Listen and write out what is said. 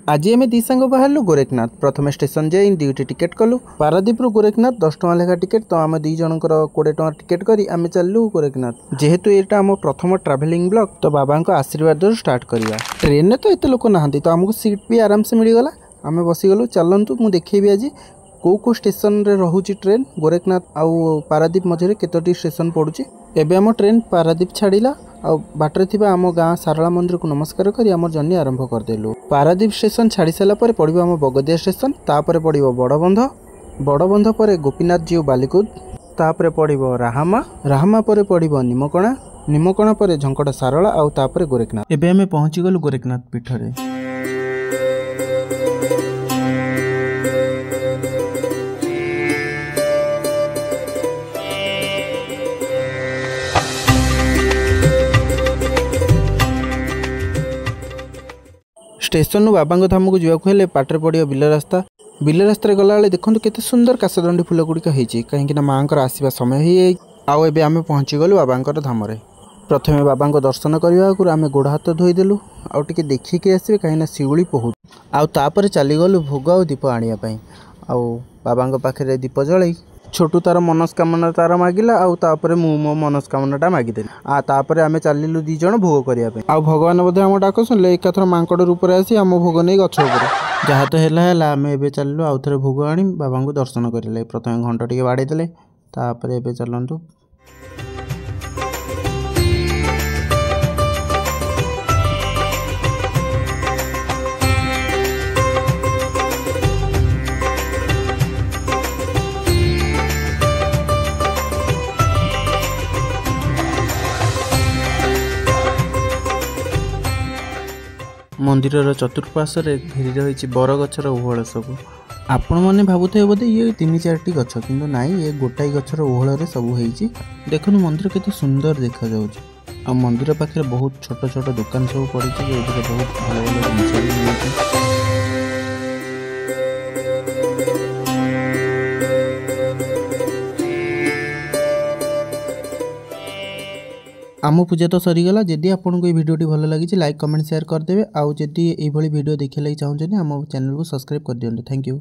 आज आम दी सांग बाहर गोरखनाथ प्रथम स्टेशन जाई दुईटी टिकेट कलु पारादीप गोरखनाथ 10 टका लेखा टिकेट तो आम दी जनकर 20 टका टिकेट करी आम चलू गोरखनाथ जेहेतु यहाँ आम प्रथम ट्राभेलिंग ब्लॉग तो बाबा आशीर्वाद स्टार्ट करवा ट्रेन में तो एत लोक ना तो आमको सीट भी आराम से मिलगला आम बसीगलु चलतु मुझे देखी आज कौ स्टेशन रे रहुची ट्रेन गोरखनाथ आउ पारादीप मझे केतोटी स्टेशन पड़ुची एबे आम ट्रेन पारादीप छाड़िला बाटर थिबा आम गाँ सारला मंदिर को नमस्कार करी आम जर्नी आरंभ करदेलु। पारादीप स्टेशन छाड़ी सारा पर पड़ो आम बगदिया स्टेशन तापर पड़ो बड़बंध पर गोपीनाथ जीव बालिकुद तापर पड़ो राहामा पर पड़ो निमकणा पर झंकटा सारला आउ तापर गोरखनाथ एबे आम पहुँची गलु गोरखनाथ पीठरे। स्टेशन बाबा धाम को जावाक हेले पाटे पड़ो बिल रास्ता गला देखो केते सुंदर काशदंडी फूल गुड़िक होती कहीं माँ आसवा समय हो आउ आम पहुँची गलु बाबा धाम प्रथमे बाबा दर्शन करने आम गोड़ हाथ धोईदेलु आउ टे देखिकी आसवे कहीं शिउली बहुत आउे चलीगलु भोग आ दीप आने आउ बाबा पाखे दीप जल छोटू तार मनस्कामना तार मागिला आउे मो मनस्कामनाटा मागिदेली तापर आम चलिलु दीज भोग करने आ भगवान बोधे आम डाक शुणिले एकाथर मांकड़ रूप आसी आम भोग नहीं गछ जहाँ तो है आम ए चलु आउ थे भोग आनी बाबा को दर्शन करें प्रथम घंटा टे बाड़ेदेले तापर चलतु मंदिर चतुर्पार्श्व घेरी रही बरगछर ओहल सब आपण मैंने भावुथे बोधे ये 3-4टी गछ कि नाई ये गोटाई गछर ओहल सब होती देखो मंदिर केते सुंदर देखा जाउछ। मंदिर पाखे बहुत छोट छोट दुकान सब पड़ी बहुत भल भल जिन आम पूजा तो सरीगला जदि आपको ये वीडियो भल लगी लाइक कमेंट शेयर करदे आउ जदि ये वीडियो देखा लगी चाहते आम चैनल को सब्सक्राइब कर दिखाँ। Thank you.